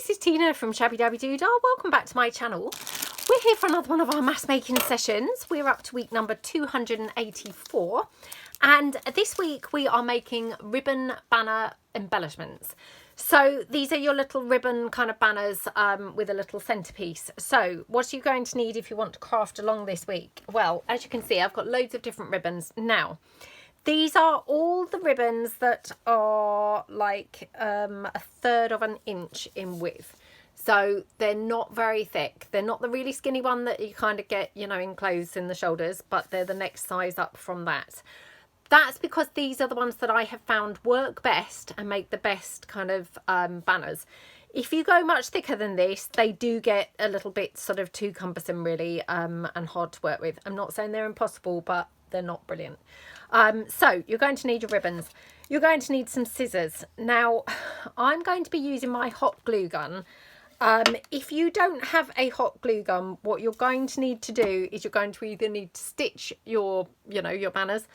this is Tina from Shabbydabbydoodah. Welcome back to my channel. We're here for another one of our mass making sessions. We're up to week number 284, and this week we are making ribbon banner embellishments. So these are your little ribbon kind of banners with a little centerpiece. So what are you going to need if you want to craft along this week? Well, as you can see, I've got loads of different ribbons. Now, these are all the ribbons that are like a third of an inch in width. So they're not very thick. They're not the really skinny one that you kind of get, you know, in clothes in the shoulders, but they're the next size up from that. That's because these are the ones that I have found work best and make the best kind of banners. If you go much thicker than this, they do get a little bit sort of too cumbersome really and hard to work with. I'm not saying they're impossible, but they're not brilliant. So you're going to need your ribbons. You're going to need some scissors. Now, I'm going to be using my hot glue gun. If you don't have a hot glue gun, what you're going to need to do is you're going to either need to stitch your, your banners,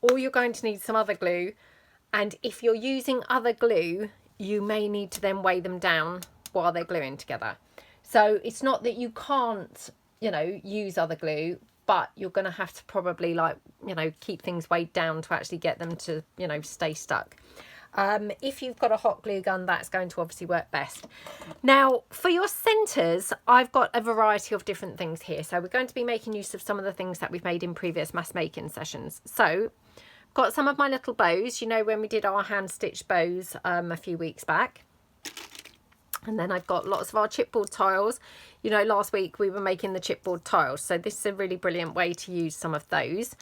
or you're going to need some other glue. And if you're using other glue, you may need to then weigh them down while they're gluing together. So it's not that you can't, use other glue, but you're going to have to probably keep things weighed down to actually get them to, stay stuck. If you've got a hot glue gun, that's going to obviously work best. Now, for your centres, I've got a variety of different things here. So we're going to be making use of some of the things that we've made in previous mass making sessions. So got some of my little bows, when we did our hand stitched bows a few weeks back. And then I've got lots of our chipboard tiles. Last week we were making the chipboard tiles. So this is a really brilliant way to use some of those.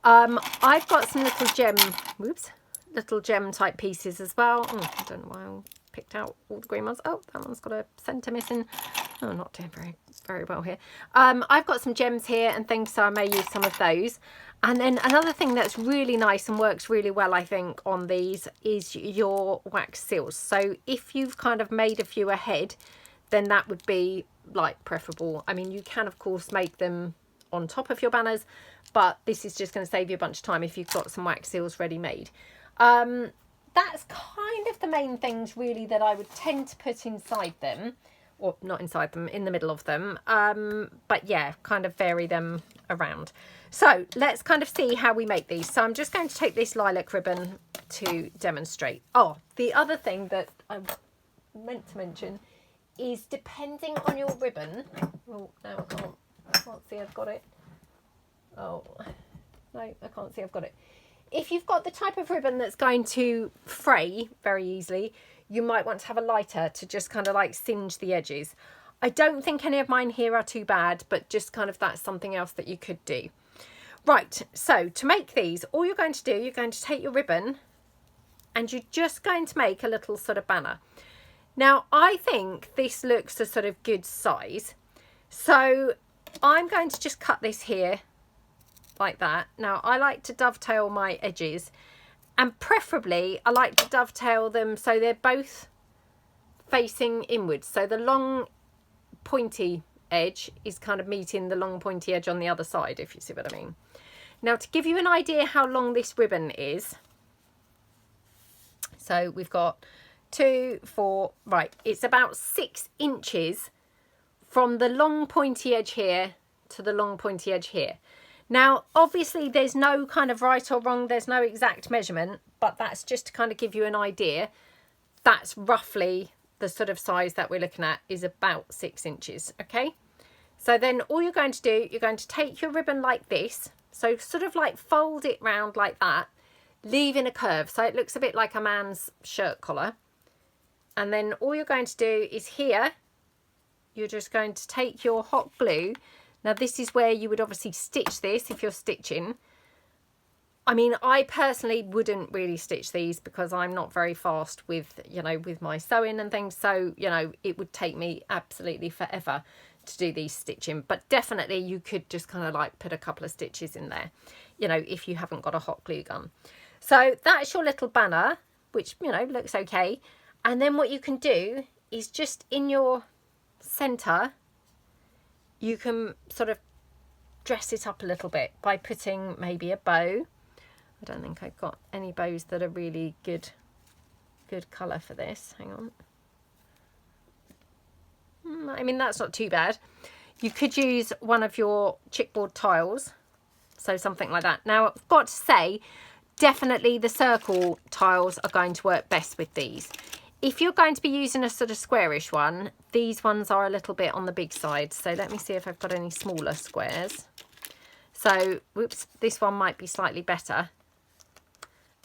I've got some little gem type pieces as well. I don't know why I picked out all the green ones. Oh, that one's got a centre missing. Oh, not doing very well here. I've got some gems here and things, so I may use some of those. And then another thing that's really nice and works really well, I think, on these is your wax seals. So if you've kind of made a few ahead, then that would be preferable. I mean, you can of course make them on top of your banners, but this is just going to save you a bunch of time if you've got some wax seals ready made. That's kind of the main things really that I would tend to put inside them, or not inside them, in the middle of them. But yeah, kind of vary them around. So let's kind of see how we make these. So I'm just going to take this lilac ribbon to demonstrate. Oh, the other thing that I meant to mention is depending on your ribbon. Oh, now I can't see I've got it. Oh, no, I can't see I've got it. If you've got the type of ribbon that's going to fray very easily, you might want to have a lighter to just kind of singe the edges. I don't think any of mine here are too bad, but just kind of that's something else that you could do. Right, so to make these, all you're going to do, you're going to take your ribbon and you're just going to make a little sort of banner. Now, I think this looks a sort of good size. So I'm going to just cut this here like that. Now, I like to dovetail my edges, and preferably I like to dovetail them so they're both facing inwards. So the long pointy edge is kind of meeting the long pointy edge on the other side, if you see what I mean. Now, to give you an idea how long this ribbon is, so we've got 2, 4, right, it's about 6 inches from the long pointy edge here to the long pointy edge here. Now, obviously there's no kind of right or wrong, there's no exact measurement, but that's just to kind of give you an idea. That's roughly the sort of size that we're looking at, is about 6 inches, okay? So then all you're going to do, you're going to take your ribbon like this, so sort of fold it round like that, leaving a curve, so it looks a bit like a man's shirt collar. And then all you're going to do is here, you're just going to take your hot glue. Now, this is where you would obviously stitch this if you're stitching. I mean, I personally wouldn't really stitch these because I'm not very fast with, with my sewing and things. So, it would take me absolutely forever to do these stitching. But definitely you could just kind of put a couple of stitches in there, if you haven't got a hot glue gun. So that's your little banner, which, looks okay. And then what you can do is just in your centre, you can sort of dress it up a little bit by putting maybe a bow. I don't think I've got any bows that are really good colour for this. Hang on. I mean, that's not too bad. You could use one of your chipboard tiles, so something like that. Now, I've got to say, definitely the circle tiles are going to work best with these. If you're going to be using a sort of squarish one, these ones are a little bit on the big side. So let me see if I've got any smaller squares. So, whoops, this one might be slightly better.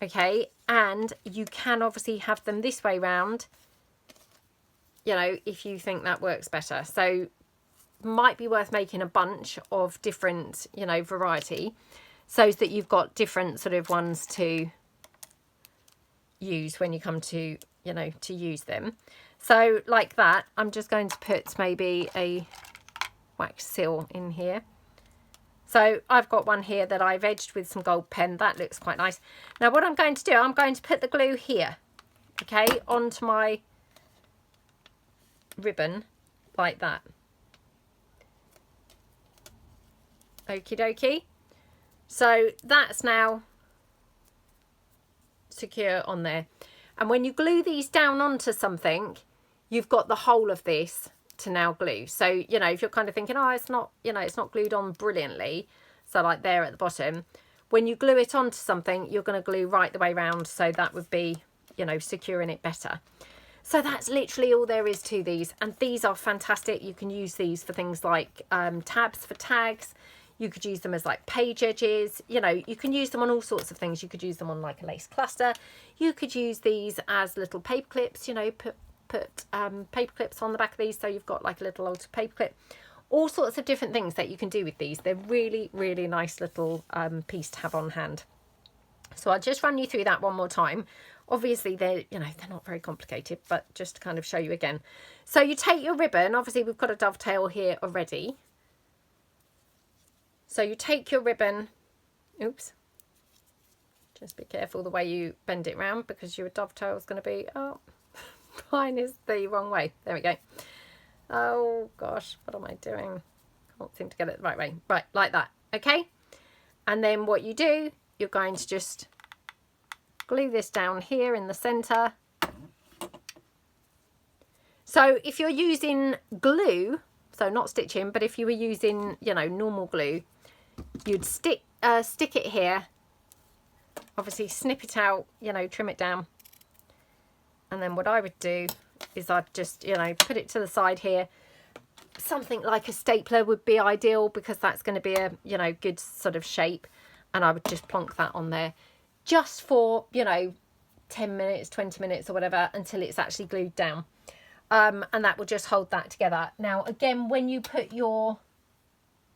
Okay, and you can obviously have them this way round, you know, if you think that works better. So, might be worth making a bunch of different, you know, variety, so that you've got different sort of ones to use when you come to, you know, to use them. So like that, I'm just going to put maybe a wax seal in here. So I've got one here that I've edged with some gold pen. That looks quite nice. Now what I'm going to do, I'm going to put the glue here, okay, onto my ribbon like that. Okie dokie. So that's now secure on there. And when you glue these down onto something, you've got the whole of this to now glue. So, you know, if you're kind of thinking, oh, it's not, you know, it's not glued on brilliantly, so like there at the bottom, when you glue it onto something, you're going to glue right the way around, so that would be, you know, securing it better. So that's literally all there is to these, and these are fantastic. You can use these for things like tabs for tags. You could use them as like page edges, you know, you can use them on all sorts of things. You could use them on like a lace cluster. You could use these as little paper clips, you know, put paper clips on the back of these, so you've got like a little old paper clip. All sorts of different things that you can do with these. They're really, really nice little piece to have on hand. So I'll just run you through that one more time. Obviously, they're, you know, they're not very complicated, but just to kind of show you again. So you take your ribbon. Obviously, we've got a dovetail here already. So you take your ribbon, oops, just be careful the way you bend it round, because your dovetail is going to be, oh, mine is the wrong way. There we go. Oh gosh, what am I doing? Can't seem to get it the right way. Right, like that, okay? And then what you do, you're going to just glue this down here in the centre. So if you're using glue, so not stitching, but if you were using, you know, normal glue, you'd stick it here, obviously snip it out, you know, trim it down, and then what I would do is I'd just, you know, put it to the side here. Something like a stapler would be ideal, because that's going to be a, you know, good sort of shape, and I would just plonk that on there just for, you know, 10 minutes, 20 minutes or whatever, until it's actually glued down, and that will just hold that together. Now again, when you put your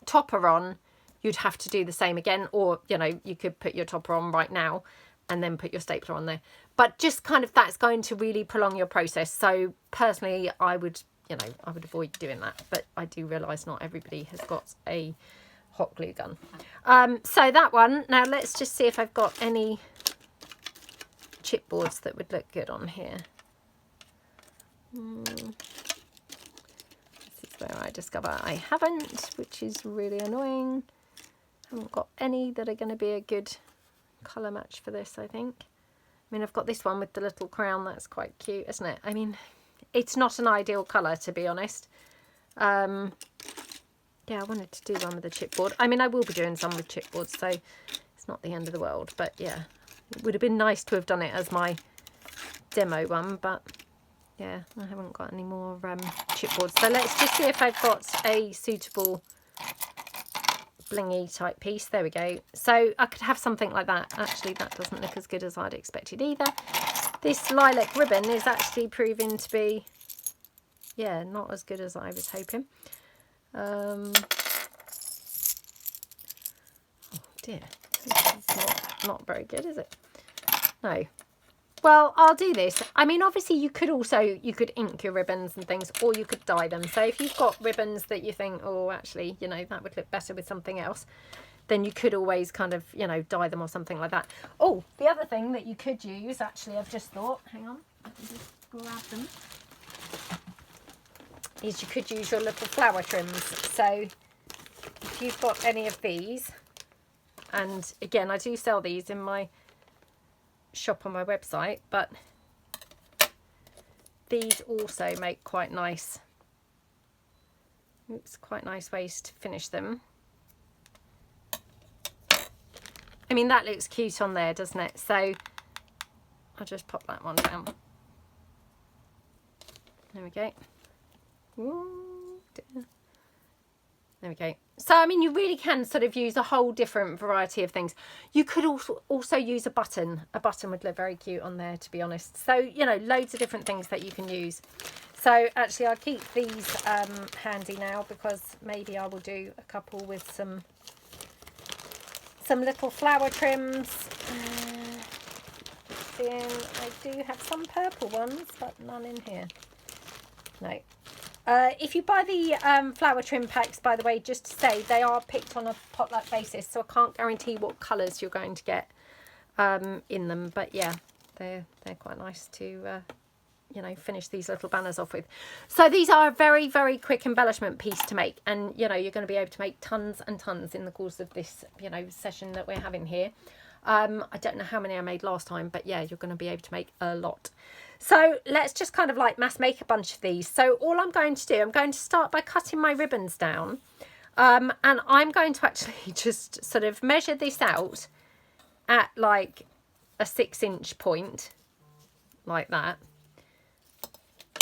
topper on, you'd have to do the same again, or, you know, you could put your topper on right now and then put your stapler on there. But just kind of, that's going to really prolong your process. So personally, I would, you know, I would avoid doing that. But I do realise not everybody has got a hot glue gun. So that one, now let's just see if I've got any chipboards that would look good on here. This is where I discover I haven't, which is really annoying. I haven't got any that are going to be a good colour match for this, I think. I mean, I've got this one with the little crown. That's quite cute, isn't it? I mean, it's not an ideal colour, to be honest. Yeah, I wanted to do one with a chipboard. I mean, I will be doing some with chipboards, so it's not the end of the world. But yeah, it would have been nice to have done it as my demo one, but yeah, I haven't got any more chipboards. So let's just see if I've got a suitable blingy type piece. There we go. So I could have something like that. Actually, that doesn't look as good as I'd expected either. This lilac ribbon is actually proving to be, yeah, not as good as I was hoping. Oh dear, this is not very good, is it? No. Well, I'll do this. I mean, obviously you could ink your ribbons and things, or you could dye them. So if you've got ribbons that you think, oh, actually, you know, that would look better with something else, then you could always kind of, you know, dye them or something like that. Oh, the other thing that you could use, actually, I've just thought, hang on, let me just grab them, is you could use your little flower trims. So if you've got any of these, and again, I do sell these in my shop on my website, but these also make quite nice Oops, quite nice ways to finish them. I mean, that looks cute on there, doesn't it? So I'll just pop that one down. There we go. Ooh, dear. There we go. So, I mean, you really can sort of use a whole different variety of things. You could also use a button. A button would look very cute on there, to be honest. So, you know, loads of different things that you can use. So, actually, I'll keep these handy now, because maybe I will do a couple with some little flower trims. Then I do have some purple ones, but none in here. No. If you buy the flower trim packs, by the way, just to say, they are picked on a potluck basis, so I can't guarantee what colours you're going to get in them. But yeah, they're quite nice to, you know, finish these little banners off with. So these are a very, very quick embellishment piece to make. And, you know, you're going to be able to make tons and tons in the course of this, you know, session that we're having here. I don't know how many I made last time, but yeah, you're going to be able to make a lot. So let's just kind of like mass make a bunch of these. So all I'm going to do, I'm going to start by cutting my ribbons down. And I'm going to actually just sort of measure this out at like a 6-inch point, like that.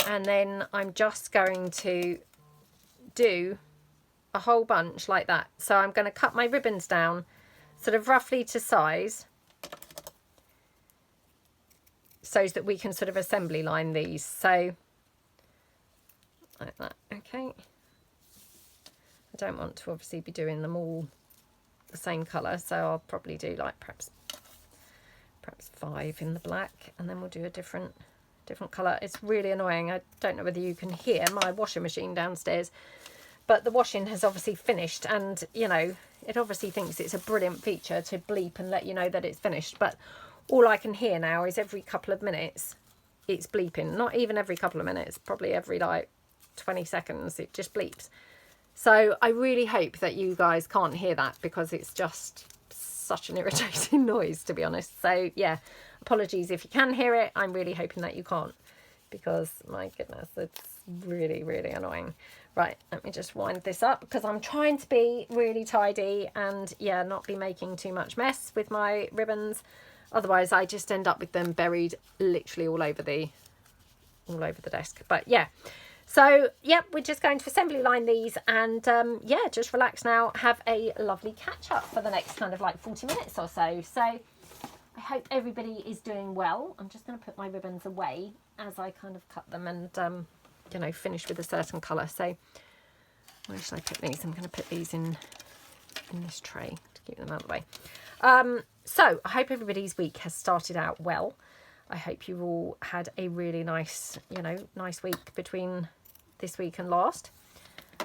And then I'm just going to do a whole bunch like that. So I'm going to cut my ribbons down sort of roughly to size, so that we can sort of assembly line these. So like that. Okay, I don't want to obviously be doing them all the same colour, so I'll probably do like perhaps 5 in the black, and then we'll do a different colour. It's really annoying. I don't know whether you can hear my washing machine downstairs, but the washing has obviously finished, and you know, it obviously thinks it's a brilliant feature to bleep and let you know that it's finished, but all I can hear now is every couple of minutes it's bleeping. Not even every couple of minutes, probably every like 20 seconds it just bleeps. So I really hope that you guys can't hear that, because it's just such an irritating noise, to be honest. So yeah, apologies if you can hear it. I'm really hoping that you can't, because my goodness, it's really, really annoying. Right, let me just wind this up, because I'm trying to be really tidy and yeah, not be making too much mess with my ribbons. Otherwise I just end up with them buried literally all over the desk. But yeah, so yep, we're just going to assembly line these, and yeah, just relax now, have a lovely catch up for the next kind of like 40 minutes or so. So I hope everybody is doing well. I'm just going to put my ribbons away as I kind of cut them and you know, finish with a certain colour. So where should I put these? I'm going to put these in this tray to keep them out of the way. So I hope everybody's week has started out well. I hope you all had a really nice, you know, nice week between this week and last.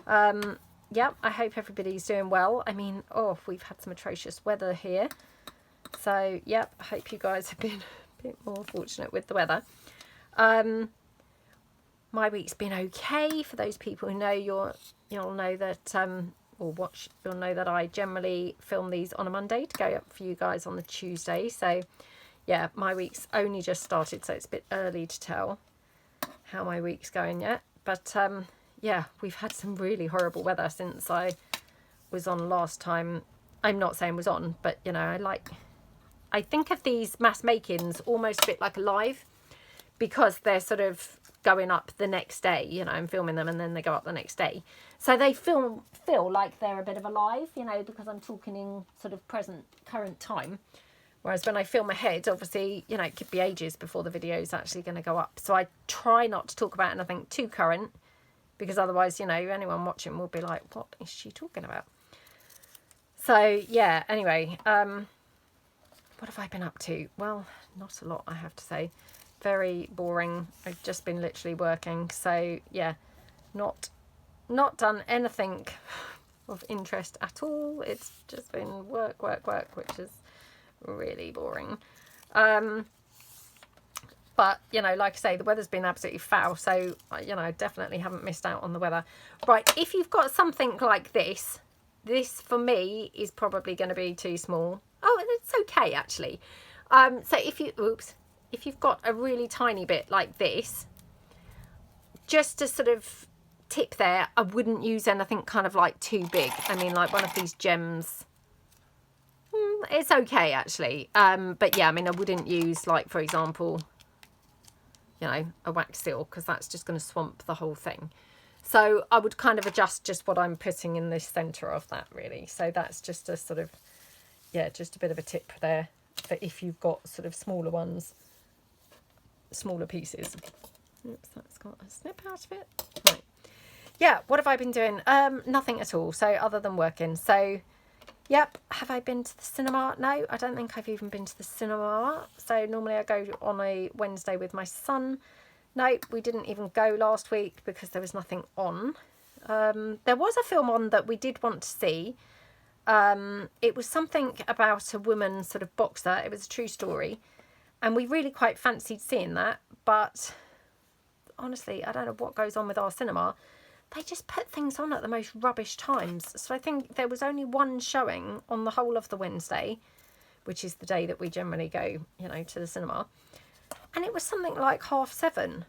Yeah, I hope everybody's doing well. I mean, oh, we've had some atrocious weather here. So, yeah, I hope you guys have been a bit more fortunate with the weather. My week's been okay. For those people who know, you'll know that, or watch, you'll know that I generally film these on a Monday to go up for you guys on the Tuesday. So, yeah, my week's only just started, so it's a bit early to tell how my week's going yet. But, yeah, we've had some really horrible weather since I was on last time. I'm not saying was on, but, you know, I think of these mass makings almost a bit like a live, because they're sort of going up the next day. You know, I'm filming them and then they go up the next day. So they feel like they're a bit of a live, you know, because I'm talking in sort of current time. Whereas when I film ahead, obviously, you know, it could be ages before the video is actually going to go up. So I try not to talk about anything too current, because otherwise, you know, anyone watching will be like, what is she talking about? So, yeah, anyway, what have I been up to? Well, not a lot, I have to say. Very boring. I've just been literally working. So, yeah, not done anything of interest at all. It's just been work, which is really boring. But, you know, like I say, the weather's been absolutely foul. So, you know, I definitely haven't missed out on the weather. Right, if you've got something like this for me is probably going to be too small. Oh, it's okay, actually. So if you've got a really tiny bit like this, just to sort of tip there, I wouldn't use anything kind of like too big. I mean, like one of these gems, it's okay actually. But yeah, I mean, I wouldn't use, like, for example, you know, a wax seal, because that's just going to swamp the whole thing. So I would kind of adjust just what I'm putting in the centre of that, really. So that's just a sort of, yeah, just a bit of a tip there for if you've got sort of smaller ones, smaller pieces. Oops, that's got a snip out of it. Right. Yeah, what have I been doing? Nothing at all. So other than working. So, yep. Have I been to the cinema? No, I don't think I've even been to the cinema. So normally I go on a Wednesday with my son. No, we didn't even go last week because there was nothing on. There was a film on that we did want to see. It was something about a woman sort of boxer. It was a true story. And we really quite fancied seeing that. But honestly, I don't know what goes on with our cinema. They just put things on at the most rubbish times. So I think there was only one showing on the whole of the Wednesday, which is the day that we generally go, you know, to the cinema. And it was something like 7:30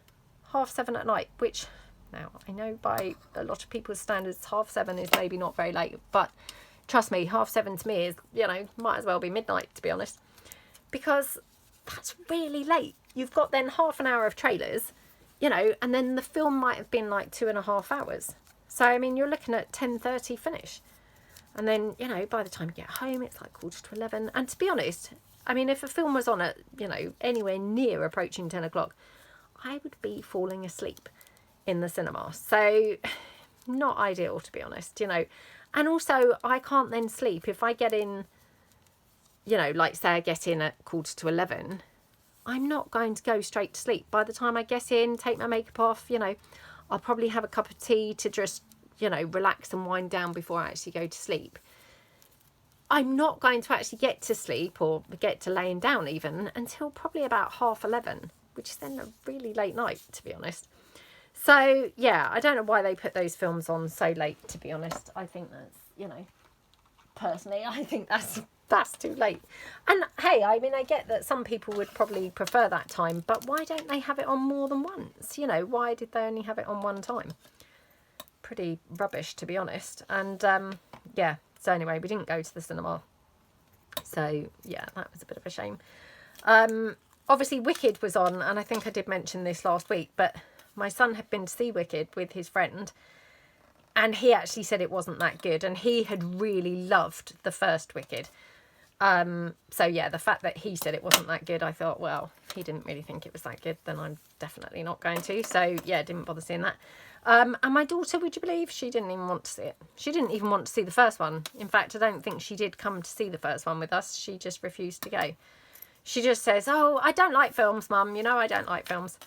at night, which now I know by a lot of people's standards, 7:30 is maybe not very late, but trust me, 7:30 to me is, you know, might as well be midnight, to be honest, because that's really late. You've got then half an hour of trailers, you know, and then the film might have been like 2.5 hours. So, I mean, you're looking at 10:30 finish. And then, you know, by the time you get home, it's like 11:15. And to be honest, I mean, if a film was on at, you know, anywhere near approaching 10 o'clock, I would be falling asleep in the cinema. So, not ideal, to be honest, you know. And also, I can't then sleep if I get in, you know, like say I get in at 11:15. I'm not going to go straight to sleep. By the time I get in, take my makeup off, you know, I'll probably have a cup of tea to just, you know, relax and wind down before I actually go to sleep. I'm not going to actually get to sleep or get to laying down even until probably about 11:30, which is then a really late night, to be honest. So, yeah, I don't know why they put those films on so late, to be honest. I think that's, you know, personally, I think that's too late. And hey, I mean, I get that some people would probably prefer that time, but why don't they have it on more than once? You know, why did they only have it on one time? Pretty rubbish, to be honest. And yeah, so anyway, we didn't go to the cinema. So yeah, that was a bit of a shame. Obviously Wicked was on, and I think I did mention this last week, but my son had been to see Wicked with his friend, and he actually said it wasn't that good, and he had really loved the first Wicked. So yeah, the fact that he said it wasn't that good, I thought, well, he didn't really think it was that good, then I'm definitely not going to. So yeah, didn't bother seeing that. And my daughter, would you believe, she didn't even want to see it. She didn't even want to see the first one. In fact, I don't think she did come to see the first one with us. She just refused to go. She just says, oh, I don't like films, Mum. You know I don't like films.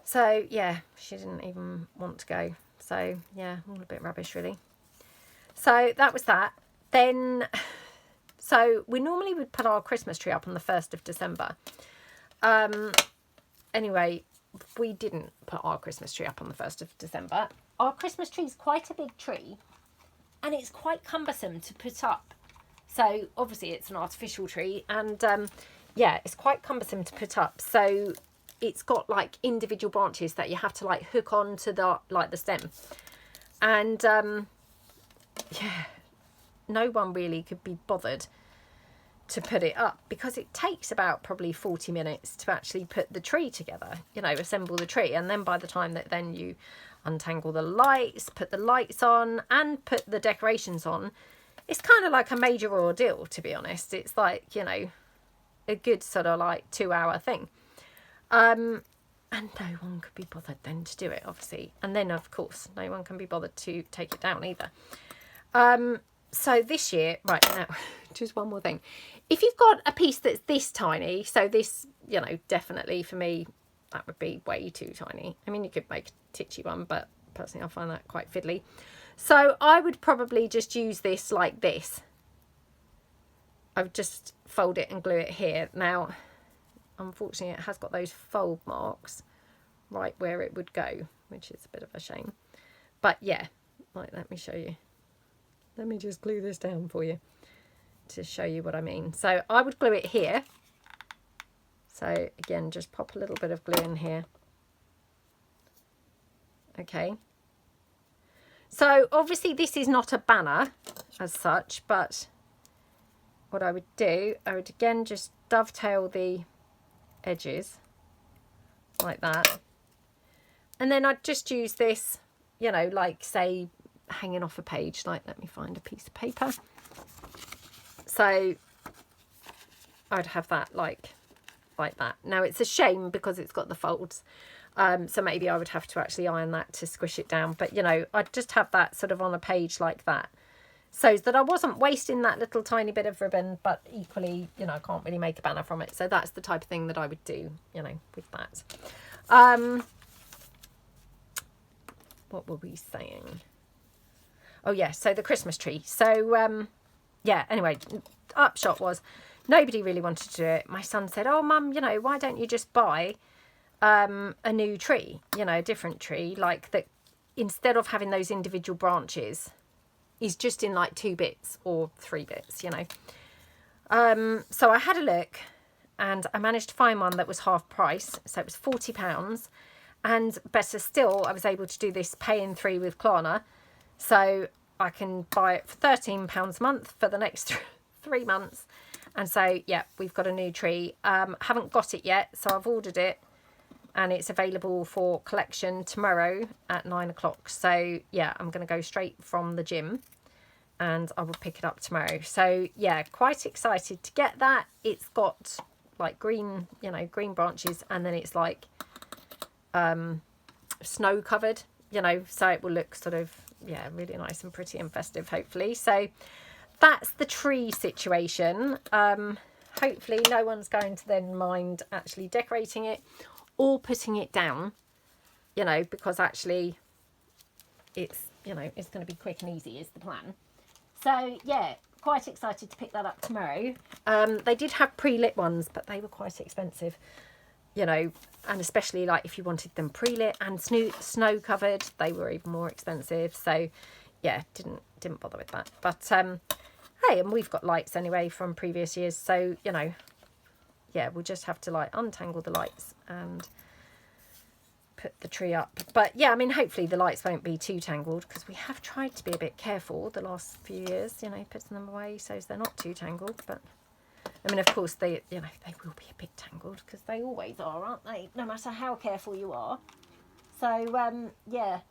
So yeah, she didn't even want to go. So yeah, all a bit rubbish, really. So that was that. Then, so we normally would put our Christmas tree up on the 1st of December. Anyway, we didn't put our Christmas tree up on the 1st of December. Our Christmas tree is quite a big tree, and it's quite cumbersome to put up. So obviously it's an artificial tree, and yeah, it's quite cumbersome to put up. So it's got like individual branches that you have to like hook on to the stem. And yeah, no one really could be bothered to put it up, because it takes about probably 40 minutes to actually put the tree together, you know, assemble the tree. And then by the time that then you untangle the lights, put the lights on and put the decorations on, it's kind of like a major ordeal, to be honest. It's like, you know, a good sort of like 2-hour thing. And no one could be bothered then to do it, obviously. And then, of course, no one can be bothered to take it down either. So this year, right, now, just one more thing. If you've got a piece that's this tiny, so this, you know, definitely for me, that would be way too tiny. I mean, you could make a titchy one, but personally I find that quite fiddly. So I would probably just use this like this. I would just fold it and glue it here. Now, unfortunately, it has got those fold marks right where it would go, which is a bit of a shame. But yeah, like, let me show you. Let me just glue this down for you to show you what I mean. So I would glue it here. So again, just pop a little bit of glue in here. Okay. So obviously this is not a banner as such, but what I would do, I would again just dovetail the edges like that. And then I'd just use this, you know, like say hanging off a page, like let me find a piece of paper. So I'd have that like that. Now it's a shame because it's got the folds. So maybe I would have to actually iron that to squish it down. But, you know, I'd just have that sort of on a page like that. So that I wasn't wasting that little tiny bit of ribbon, but equally, you know, I can't really make a banner from it. So that's the type of thing that I would do, you know, with that. What were we saying? Oh, yeah, so the Christmas tree. So, yeah, anyway, upshot was nobody really wanted to do it. My son said, oh, Mum, you know, why don't you just buy a new tree, you know, a different tree, like that, instead of having those individual branches, is just in like 2 bits or 3 bits, you know. So I had a look and I managed to find one that was half price, so it was £40, and better still, I was able to do this pay in 3 with Klarna, so I can buy it for £13 a month for the next 3 months. And so yeah, we've got a new tree. Haven't got it yet, so I've ordered it. And it's available for collection tomorrow at 9 o'clock. So, yeah, I'm going to go straight from the gym and I will pick it up tomorrow. So, yeah, quite excited to get that. It's got, like, green, you know, green branches. And then it's, like, snow covered, you know. So it will look sort of, yeah, really nice and pretty and festive, hopefully. So that's the tree situation. Hopefully no one's going to then mind actually decorating it or putting it down, you know, because actually it's, you know, it's going to be quick and easy is the plan. So yeah, quite excited to pick that up tomorrow. They did have pre-lit ones, but they were quite expensive, you know, and especially like if you wanted them pre-lit and snow covered, they were even more expensive. So yeah, didn't bother with that. But hey, and we've got lights anyway from previous years, so you know, yeah, we'll just have to like untangle the lights and put the tree up. But yeah, I mean, hopefully the lights won't be too tangled, because we have tried to be a bit careful the last few years, you know, putting them away so they're not too tangled. But I mean, of course they, you know, they will be a bit tangled because they always are, aren't they, no matter how careful you are. So yeah,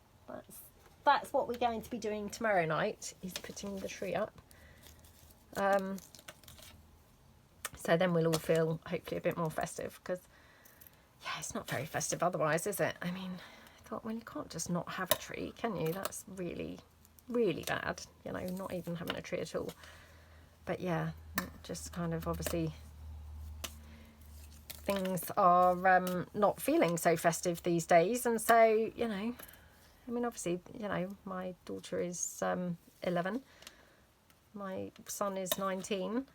that's what we're going to be doing tomorrow night, is putting the tree up. So then we'll all feel hopefully a bit more festive, because yeah, it's not very festive otherwise, is it? I mean, I thought, well, you can't just not have a tree, can you? That's really, really bad, you know, not even having a tree at all. But yeah, just kind of obviously things are not feeling so festive these days. And so, you know, I mean, obviously, you know, my daughter is 11. My son is 19.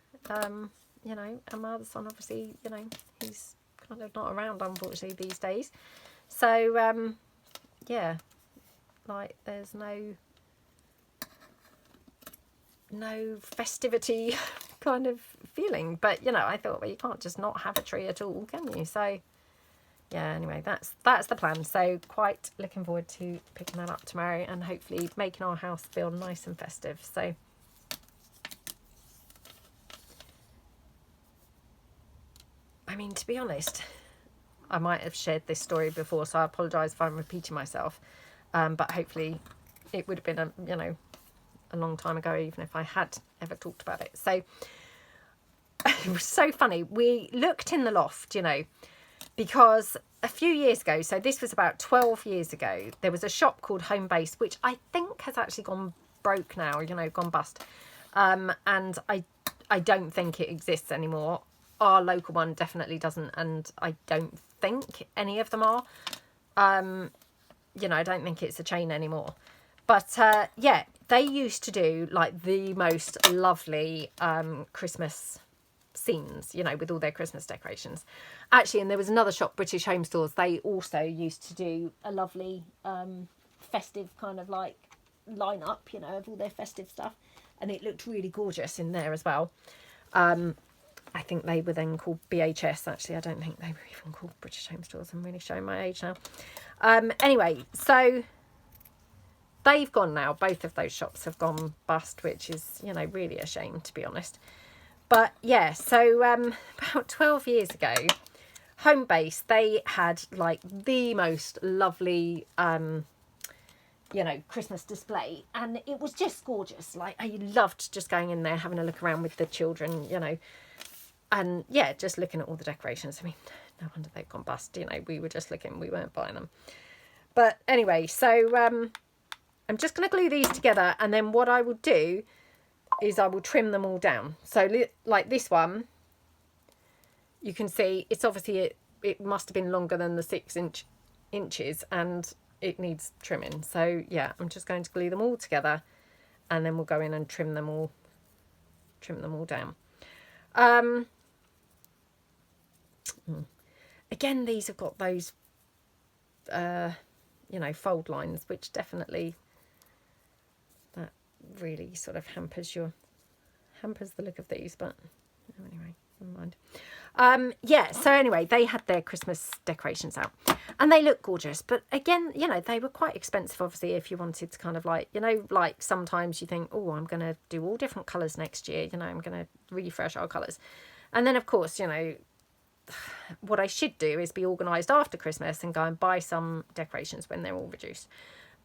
You know, and my other son, obviously, you know, he's kind of not around, unfortunately, these days. So, yeah, like there's no festivity kind of feeling. But, you know, I thought, well, you can't just not have a tree at all, can you? So, yeah, anyway, that's the plan. So quite looking forward to picking that up tomorrow and hopefully making our house feel nice and festive. So I mean, to be honest, I might have shared this story before, so I apologise if I'm repeating myself. But hopefully it would have been, you know, a long time ago, even if I had ever talked about it. So it was so funny. We looked in the loft, you know, because a few years ago, so this was about 12 years ago, there was a shop called Home Base, which I think has actually gone broke now, you know, gone bust. And I don't think it exists anymore. Our local one definitely doesn't, and I don't think any of them are. You know, I don't think it's a chain anymore. But yeah, they used to do like the most lovely Christmas scenes, you know, with all their Christmas decorations. Actually, and there was another shop, British Home Stores, they also used to do a lovely festive kind of like lineup, you know, of all their festive stuff, and it looked really gorgeous in there as well. I think they were then called BHS. Actually, I don't think they were even called British Home Stores. I'm really showing my age now. Anyway, so they've gone now. Both of those shops have gone bust, which is, you know, really a shame, to be honest. But yeah, so about 12 years ago, Homebase, they had like the most lovely you know, Christmas display, and it was just gorgeous. Like, I loved just going in there, having a look around with the children, you know, and yeah, just looking at all the decorations. I mean, no wonder they've gone bust, you know, we were just looking, we weren't buying them. But anyway, so I'm just going to glue these together, and then what I will do is I will trim them all down. So like this one, you can see it's obviously, it must have been longer than the 6 inches, and it needs trimming. So yeah, I'm just going to glue them all together, and then we'll go in and trim them all down. Again, these have got those you know, fold lines, which definitely, that really sort of hampers the look of these, but anyway, never mind. Yeah, so anyway, they had their Christmas decorations out, and they look gorgeous, but again, you know, they were quite expensive, obviously, if you wanted to kind of like, you know, like sometimes you think, oh, I'm going to do all different colours next year, you know, I'm going to refresh our colours. And then, of course, you know, what I should do is be organised after Christmas and go and buy some decorations when they're all reduced.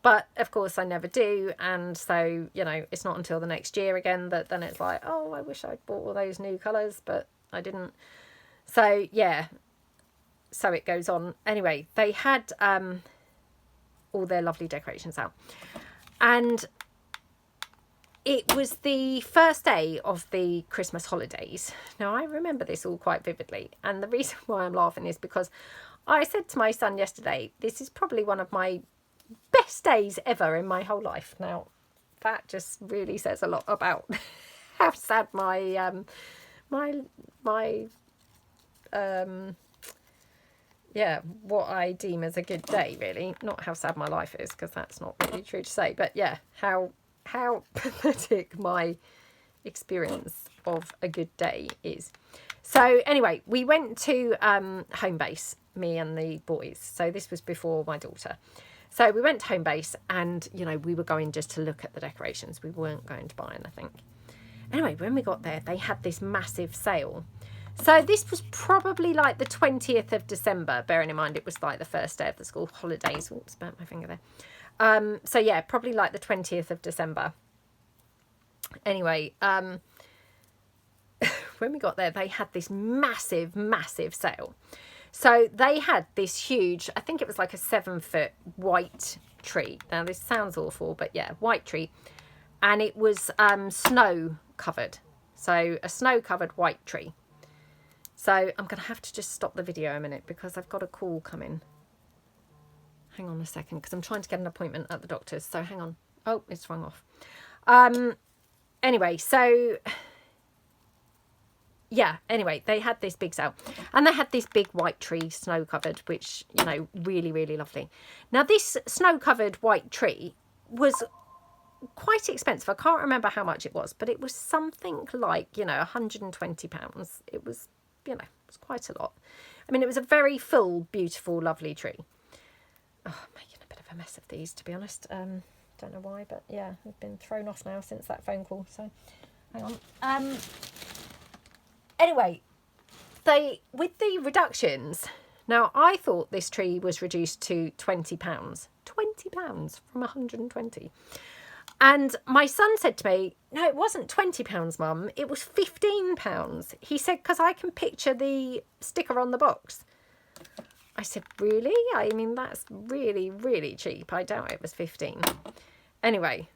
But, of course, I never do, and so, you know, it's not until the next year again that then it's like, oh, I wish I'd bought all those new colours, but I didn't. So yeah, so it goes on. Anyway, they had all their lovely decorations out, and it was the first day of the Christmas holidays. Now, I remember this all quite vividly, and the reason why I'm laughing is because I said to my son yesterday, this is probably one of my best days ever in my whole life. Now, that just really says a lot about how sad my yeah, what I deem as a good day, really. Not how sad my life is, because that's not really true to say, but yeah, how pathetic my experience of a good day is. So anyway, we went to Homebase, me and the boys. So this was before my daughter. So we went to Homebase, and, you know, we were going just to look at the decorations. We weren't going to buy anything. Anyway, when we got there, they had this massive sale. So this was probably like the 20th of December, bearing in mind it was like the first day of the school holidays. Oops, burnt my finger there. So yeah, probably like the 20th of December. Anyway, when we got there, they had this massive, massive sale. So they had this huge, I think it was like a 7-foot white tree. Now this sounds awful, but yeah, white tree. And it was snow covered. So a snow covered white tree. So I'm going to have to just stop the video a minute because I've got a call coming. Hang on a second, because I'm trying to get an appointment at the doctor's. So hang on. Oh, it's rung off. Anyway, so yeah, anyway, they had this big sale, and they had this big white tree snow covered, which, you know, really, really lovely. Now this snow covered white tree was quite expensive. I can't remember how much it was, but it was something like, you know, £120. It was, you know, it was quite a lot. I mean, it was a very full, beautiful, lovely tree. Oh, I'm making a bit of a mess of these, to be honest. Don't know why, but yeah, I've been thrown off now since that phone call. So, hang on. Anyway, with the reductions, now I thought this tree was reduced to £20. £20 from 120. And my son said to me, no, it wasn't £20, Mum. It was £15. He said, because I can picture the sticker on the box. I said, really? I mean, that's really, really cheap. I doubt it was 15. Anyway,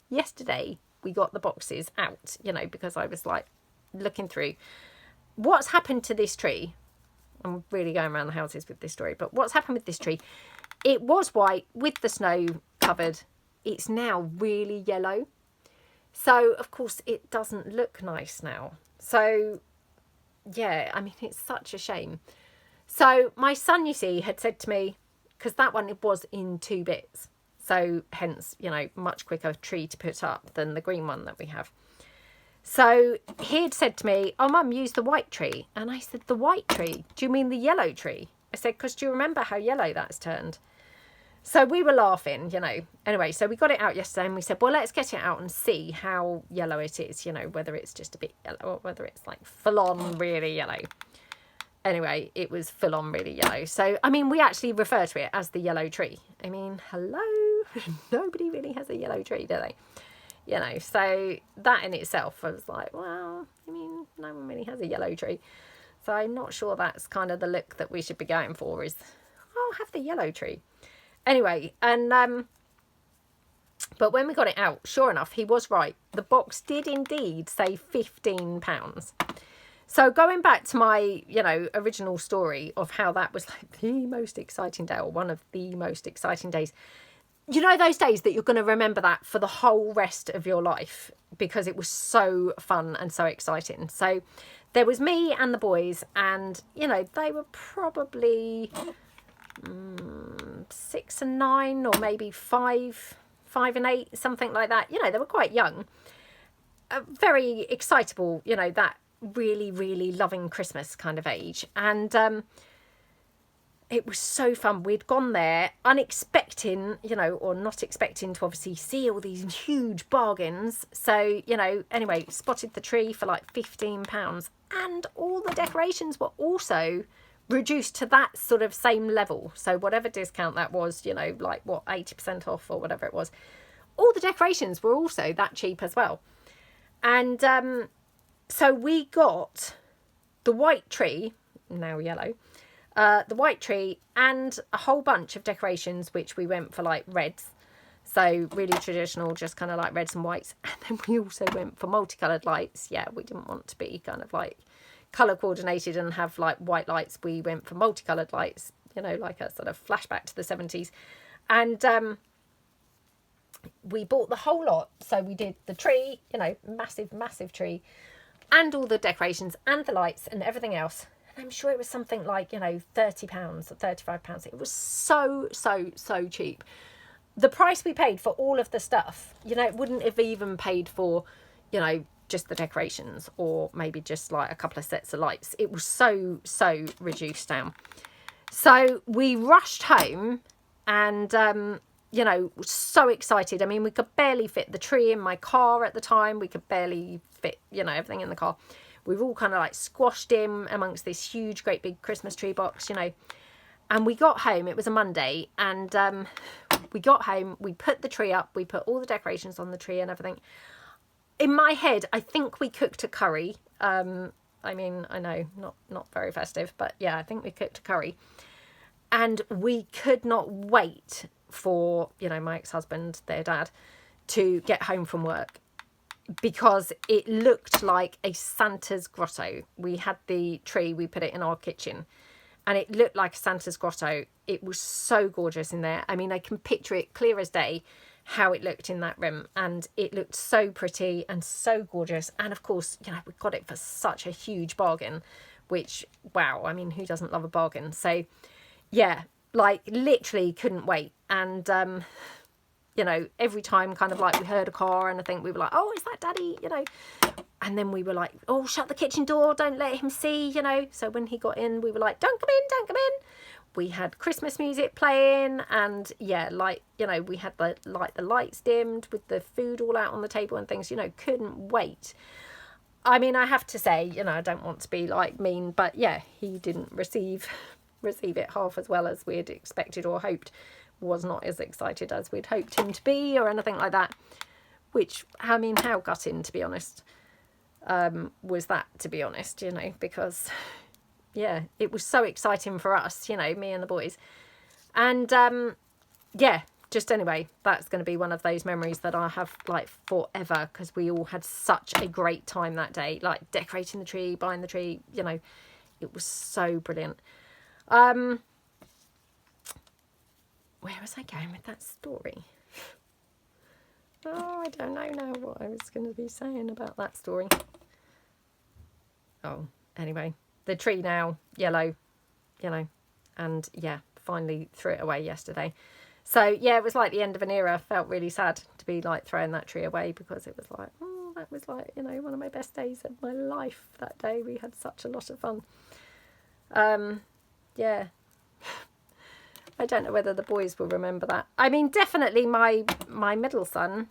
yesterday we got the boxes out, you know, because I was like looking through what's happened to this tree. I'm really going around the houses with this story, but what's happened with this tree? It was white with the snow covered. It's now really yellow. So, of course, it doesn't look nice now. So, yeah, I mean, it's such a shame. So, my son, you see, had said to me, because that one, it was in 2 bits. So, hence, you know, much quicker tree to put up than the green one that we have. So, he had said to me, oh, Mum, use the white tree. And I said, the white tree? Do you mean the yellow tree? I said, because do you remember how yellow that's turned? So we were laughing, you know. Anyway, so we got it out yesterday and we said, well, let's get it out and see how yellow it is, you know, whether it's just a bit yellow or whether it's like full on really yellow. Anyway, it was full on really yellow. So, I mean, we actually refer to it as the yellow tree. I mean, hello, nobody really has a yellow tree, do they? You know, so that in itself, I was like, well, I mean, no one really has a yellow tree. So I'm not sure that's kind of the look that we should be going for is, oh, have the yellow tree. Anyway, and but when we got it out, sure enough, he was right. The box did indeed say £15. So going back to my, you know, original story of how that was like the most exciting day, or one of the most exciting days. You know, those days that you're going to remember that for the whole rest of your life because it was so fun and so exciting. So there was me and the boys, and, you know, they were probably 6 and 9, or maybe 5 and 8, something like that. You know, they were quite young, very excitable, you know, that really, really loving Christmas kind of age. And it was so fun. We'd gone there unexpecting, you know, or not expecting to obviously see all these huge bargains. So, you know, anyway, spotted the tree for like £15, and all the decorations were also reduced to that sort of same level. So whatever discount that was, you know, like what, 80% off or whatever it was, all the decorations were also that cheap as well. And so we got the white tree, now yellow, the white tree, and a whole bunch of decorations, which we went for like reds. So really traditional, just kind of like reds and whites. And then we also went for multicoloured lights. Yeah, we didn't want to be kind of like colour coordinated and have like white lights. We went for multicoloured lights, you know, like a sort of flashback to the 70s. And we bought the whole lot. So we did the tree, you know, massive tree, and all the decorations and the lights and everything else. And I'm sure it was something like, you know, £30 or £35. It was so cheap. The price we paid for all of the stuff, you know, it wouldn't have even paid for, you know, just the decorations, or maybe just like a couple of sets of lights. It was so reduced down. So we rushed home and, you know, so excited. I mean, we could barely fit the tree in my car at the time. We could barely fit, you know, everything in the car. We were all kind of like squashed in amongst this huge, great big Christmas tree box, you know. And we got home, it was a Monday, and we got home, we put the tree up, we put all the decorations on the tree and everything. In my head, I think we cooked a curry. I mean, I know, not very festive, but yeah, I think we cooked a curry. And we could not wait for, you know, my ex-husband, their dad, to get home from work, because it looked like a Santa's grotto. We had the tree, we put it in our kitchen, and it looked like a Santa's grotto. It was so gorgeous in there. I mean, I can picture it clear as day how it looked in that room, and it looked so pretty and so gorgeous. And of course, you know, we got it for such a huge bargain, which, wow, I mean, who doesn't love a bargain? So yeah, like literally couldn't wait. And you know, every time kind of like we heard a car and I think we were like, oh, is that Daddy, you know? And then we were like, oh, shut the kitchen door, don't let him see, you know. So when he got in, we were like, don't come in. We had Christmas music playing, and yeah, like, you know, we had the lights dimmed with the food all out on the table and things, you know, couldn't wait. I mean, I have to say, you know, I don't want to be like mean, but yeah, he didn't receive it half as well as we had expected or hoped. Was not as excited as we'd hoped him to be or anything like that, which, I mean, how gutting, to be honest, was that, to be honest, you know, because yeah, it was so exciting for us, you know, me and the boys. And yeah, just anyway, that's going to be one of those memories that I have like forever, because we all had such a great time that day, like decorating the tree, buying the tree, you know, it was so brilliant. Where was I going with that story? Oh, I don't know now what I was going to be saying about that story. Oh, anyway, the tree now, yellow, you know, and yeah, finally threw it away yesterday. So yeah, it was like the end of an era. Felt really sad to be like throwing that tree away, because it was like, oh, that was like, you know, one of my best days of my life that day. We had such a lot of fun. Yeah. I don't know whether the boys will remember that. I mean, definitely my middle son,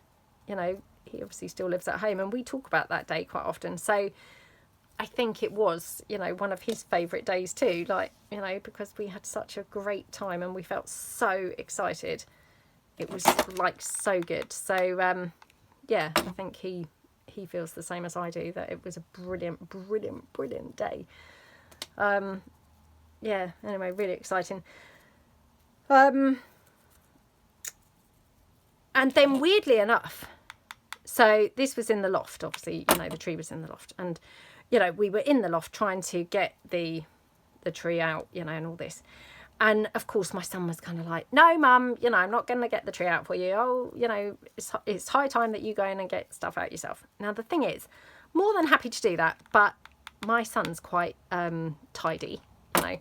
you know, he obviously still lives at home, and we talk about that day quite often. So I think it was, you know, one of his favourite days too, like, you know, because we had such a great time and we felt so excited. It was like so good. So yeah, I think he feels the same as I do, that it was a brilliant, brilliant, brilliant day. Yeah, anyway, really exciting. And then weirdly enough, so this was in the loft, obviously, you know, the tree was in the loft, and, you know, we were in the loft trying to get the tree out, you know, and all this. And of course my son was kind of like, no, mum, you know, I'm not going to get the tree out for you. Oh, you know, it's high time that you go in and get stuff out yourself. Now, the thing is, more than happy to do that, but my son's quite tidy, you know,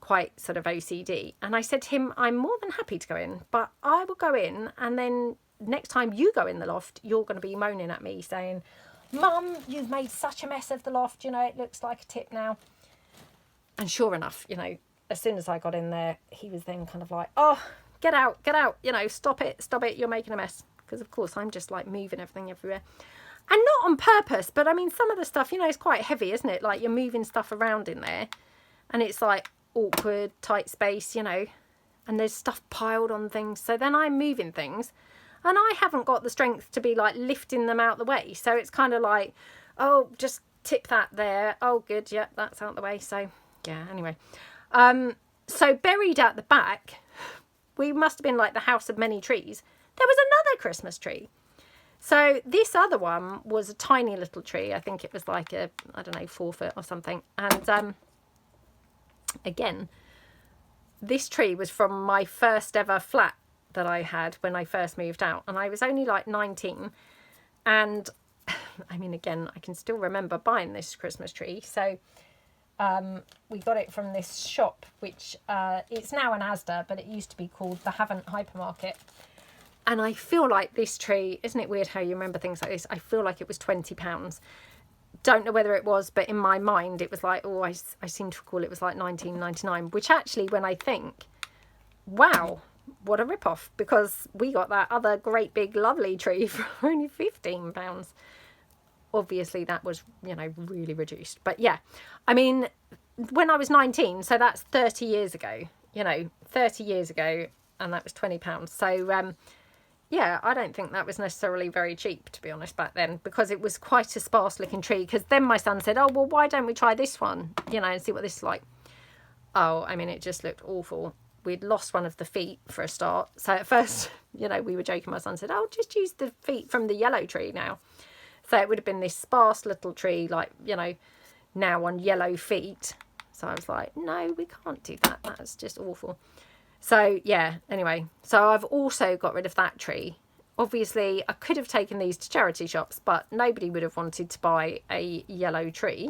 quite sort of OCD. And I said to him, I'm more than happy to go in, but I will go in, and then next time you go in the loft, you're going to be moaning at me saying, Mum, you've made such a mess of the loft, you know, it looks like a tip now. And sure enough, you know, as soon as I got in there, he was then kind of like, oh, get out, you know, stop it, you're making a mess. Because of course I'm just like moving everything everywhere. And not on purpose, but I mean, some of the stuff, you know, is quite heavy, isn't it? Like, you're moving stuff around in there and it's like awkward, tight space, you know, and there's stuff piled on things. So then I'm moving things and I haven't got the strength to be like lifting them out the way. So it's kind of like, oh, just tip that there. Oh, good. Yeah, that's out the way. So yeah, anyway. So buried at the back, we must have been like the house of many trees. There was another Christmas tree. So this other one was a tiny little tree. I think it was like a, I don't know, 4 foot or something. And again, this tree was from my first ever flat that I had when I first moved out. And I was only like 19. And I mean, again, I can still remember buying this Christmas tree. So we got it from this shop, which it's now an Asda, but it used to be called the Havant Hypermarket. And I feel like this tree, isn't it weird how you remember things like this? I feel like it was £20. Don't know whether it was, but in my mind it was like, oh, I seem to recall it was like £19.99, which actually, when I think, wow, what a rip-off, because we got that other great big lovely tree for only £15. Obviously that was, you know, really reduced. But yeah, I mean, when I was 19, so that's 30 years ago, you know, 30 years ago, and that was £20. So yeah, I don't think that was necessarily very cheap, to be honest, back then, because it was quite a sparse looking tree. Because then my son said, oh, well, why don't we try this one, you know, and see what this is like. Oh, I mean, it just looked awful. We'd lost one of the feet for a start. So at first, you know, we were joking. My son said, oh, just use the feet from the yellow tree now. So it would have been this sparse little tree, like, you know, now on yellow feet. So I was like, no, we can't do that. That's just awful. So yeah, anyway, so I've also got rid of that tree. Obviously, I could have taken these to charity shops, but nobody would have wanted to buy a yellow tree.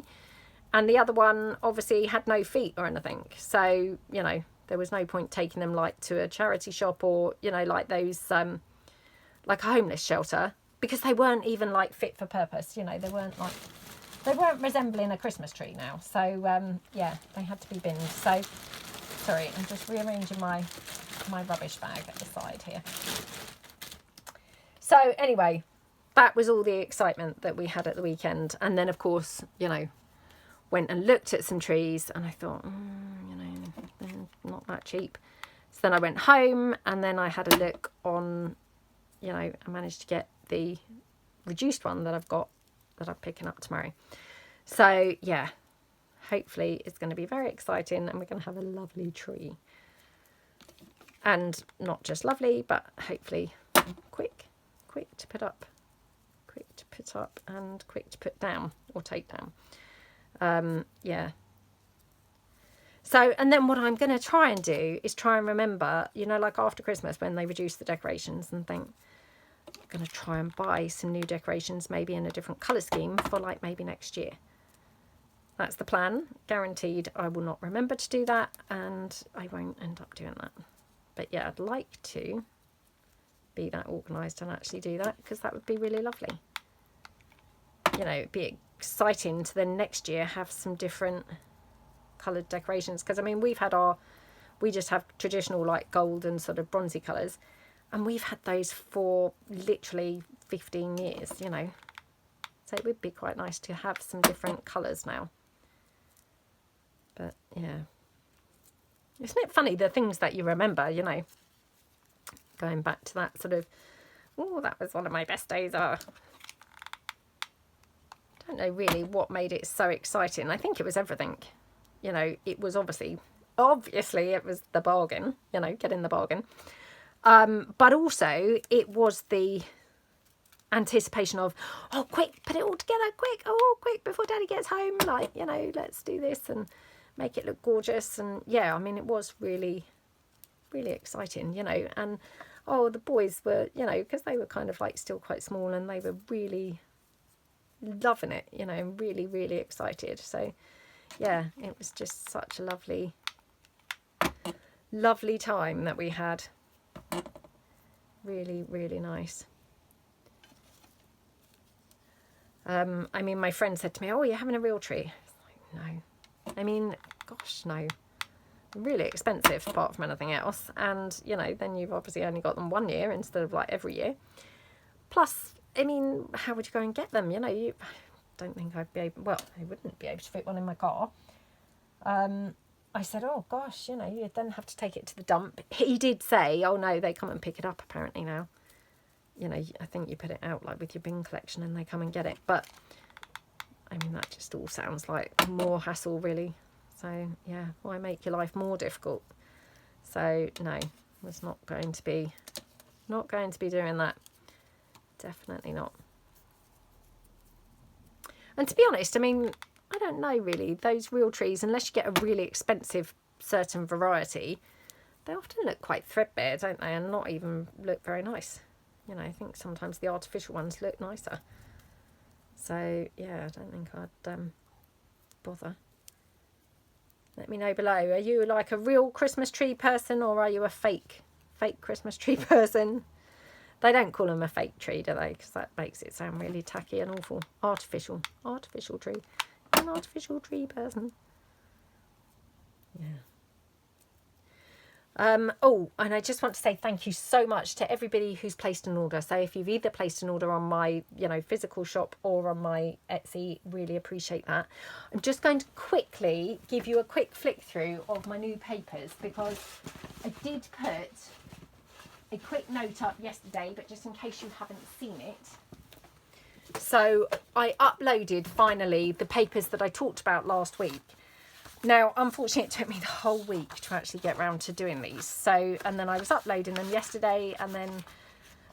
And the other one obviously had no feet or anything. So, you know, there was no point taking them like to a charity shop or, you know, like those, like a homeless shelter. Because they weren't even like fit for purpose, you know, they weren't resembling a Christmas tree now. So yeah, they had to be binned. So sorry, I'm just rearranging my rubbish bag at the side here. So anyway, that was all the excitement that we had at the weekend. And then of course, you know, went and looked at some trees and I thought, you know, they're not that cheap. So then I went home and then I had a look on, you know, I managed to get the reduced one that I've got that I'm picking up tomorrow. So yeah, hopefully it's going to be very exciting and we're going to have a lovely tree. And not just lovely, but hopefully quick to put up and quick to put down or take down. Yeah. So, and then what I'm going to try and do is try and remember, you know, like after Christmas when they reduce the decorations, and think, I'm going to try and buy some new decorations, maybe in a different colour scheme for like maybe next year. That's the plan. Guaranteed I will not remember to do that and I won't end up doing that. But yeah, I'd like to be that organised and actually do that, because that would be really lovely. You know, it'd be exciting to then next year have some different coloured decorations, because I mean we've had our We just have traditional like gold and sort of bronzy colours, and we've had those for literally 15 years, you know. So it would be quite nice to have some different colours now. But yeah, isn't it funny, the things that you remember, you know, going back to that sort of, oh, that was one of my best days ever. I don't know really what made it so exciting. I think it was everything, you know. It was obviously it was the bargain, you know, getting the bargain, but also it was the anticipation of, oh, quick, put it all together, quick, oh, quick, before Daddy gets home, like, you know, let's do this and make it look gorgeous. And yeah, I mean, it was really, really exciting, you know. And oh, the boys were, you know, because they were kind of like still quite small, and they were really loving it, you know, and really, really excited. So yeah, it was just such a lovely, lovely time that we had. Really, really nice. I mean, my friend said to me, oh, you're having a real tree? I was like, no. I mean, gosh, no. Really expensive apart from anything else. And, you know, then you've obviously only got them 1 year instead of like every year. Plus, I mean, how would you go and get them? You know, I don't think I'd be able, well, I wouldn't be able to fit one in my car. I said, oh, gosh, you know, you'd then have to take it to the dump. He did say, oh, no, they come and pick it up apparently now. You know, I think you put it out like with your bin collection and they come and get it. But, I mean, that just all sounds like more hassle, really. So, yeah, why make your life more difficult? So, no, was not going to be doing that. Definitely not. And to be honest, I mean, I don't know really. Those real trees, unless you get a really expensive certain variety, they often look quite threadbare, don't they? And not even look very nice. You know, I think sometimes the artificial ones look nicer. So, yeah, I don't think I'd bother. Let me know below. Are you like a real Christmas tree person, or are you a fake Christmas tree person? They don't call them a fake tree, do they? Because that makes it sound really tacky and awful. Artificial tree. An artificial tree person. Yeah. Oh, and I just want to say thank you so much to everybody who's placed an order. So if you've either placed an order on my, you know, physical shop or on my Etsy, really appreciate that. I'm just going to quickly give you a quick flick through of my new papers, because I did put a quick note up yesterday, but just in case you haven't seen it. So I uploaded finally the papers that I talked about last week. Now, unfortunately, it took me the whole week to actually get round to doing these. So, and then I was uploading them yesterday, and then,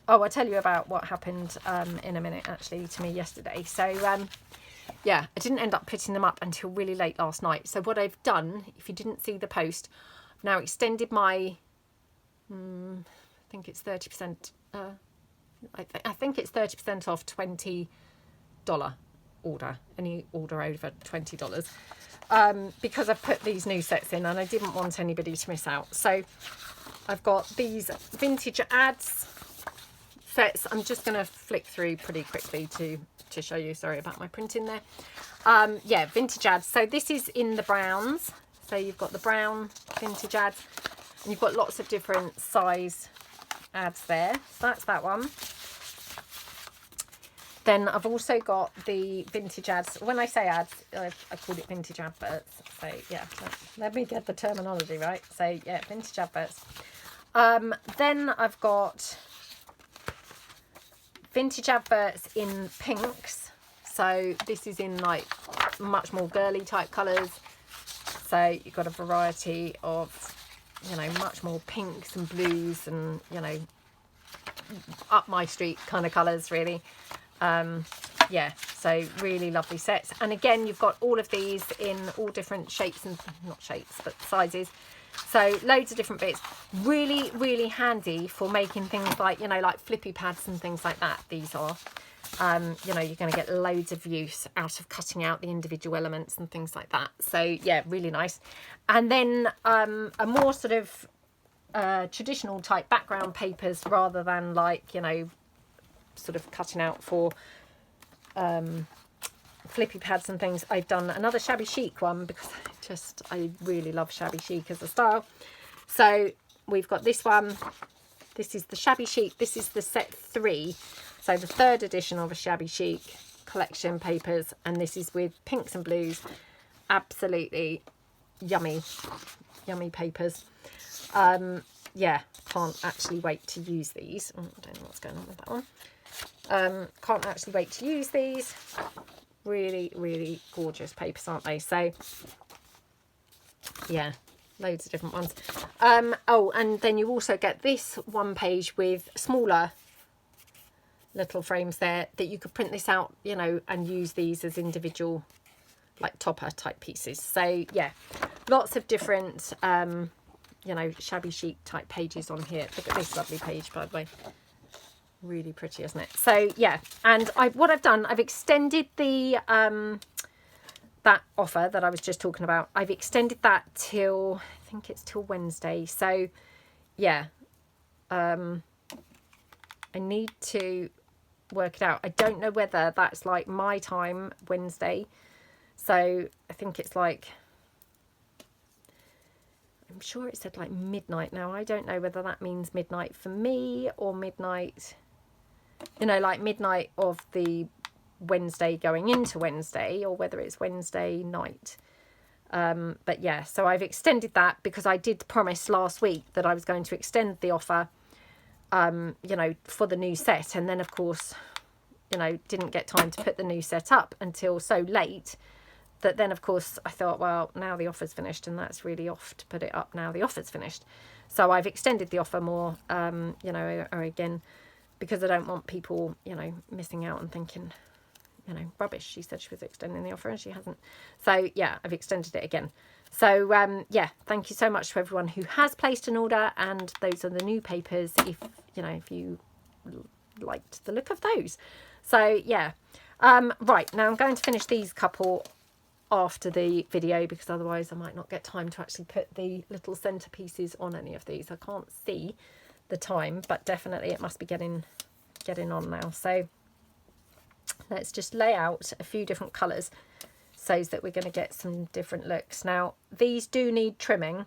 oh, I'll tell you about what happened in a minute, actually, to me yesterday. So, yeah, I didn't end up putting them up until really late last night. So what I've done, if you didn't see the post, I've now extended my, I think it's 30%, I think it's 30% off $20 order, any order over $20. Because I've put these new sets in and I didn't want anybody to miss out. So I've got these vintage ads sets. I'm just going to flick through pretty quickly to show you. Sorry about my printing there. Yeah, vintage ads. So this is in the browns. So you've got the brown vintage ads, and you've got lots of different size ads there. So that's that one. Then I've also got the vintage ads. When I say ads, I call it vintage adverts. So yeah, let me get the terminology right. So yeah, vintage adverts. Then I've got vintage adverts in pinks. So this is in like much more girly type colours. So you've got a variety of, you know, much more pinks and blues and, you know, up my street kind of colours really. Yeah, so really lovely sets. And again, you've got all of these in all different shapes and not shapes but sizes, so loads of different bits. Really, really handy for making things like, you know, like flippy pads and things like that. These are you know, you're going to get loads of use out of cutting out the individual elements and things like that. So yeah, really nice. And then a more sort of traditional type background papers, rather than like, you know, sort of cutting out for flippy pads and things. I've done another shabby chic one because I really love shabby chic as a style. So we've got this one. This is the Shabby Chic. This is the set 3. So the 3rd edition of a Shabby Chic collection papers. And this is with pinks and blues. Absolutely yummy, yummy papers. Yeah, can't actually wait to use these. Oh, I don't know what's going on with that one. Can't actually wait to use these. Really, really gorgeous papers, aren't they? So, yeah, loads of different ones. Oh, and then you also get this one page with smaller little frames there that you could print this out, you know, and use these as individual, like topper type pieces. So, yeah, lots of different you know, Shabby Chic type pages on here. Look at this lovely page, by the way. Really pretty, isn't it? So yeah, and what I've done, I've extended the that offer that I was just talking about. I've extended that till, I think it's till Wednesday. So yeah, I need to work it out. I don't know whether that's like my time Wednesday. So I think it's like, I'm sure it said like midnight. Now, I don't know whether that means midnight for me or midnight, you know, like midnight of the Wednesday going into Wednesday, or whether it's Wednesday night. But yeah, so I've extended that because I did promise last week that I was going to extend the offer, you know, for the new set. And then, of course, you know, didn't get time to put the new set up until so late. That then, of course, I thought, well, now the offer's finished, and that's really off to put it up now the offer's finished. So I've extended the offer more, you know, or again, because I don't want people, you know, missing out and thinking, you know, rubbish. She said she was extending the offer and she hasn't. So, yeah, I've extended it again. So, yeah, thank you so much to everyone who has placed an order. And those are the new papers, if, you know, if you liked the look of those. So, yeah. Right, now I'm going to finish these couple after the video, because otherwise I might not get time to actually put the little centerpieces on any of these. I can't see the time, but definitely it must be getting on now. So let's just lay out a few different colors so that we're going to get some different looks. Now these do need trimming,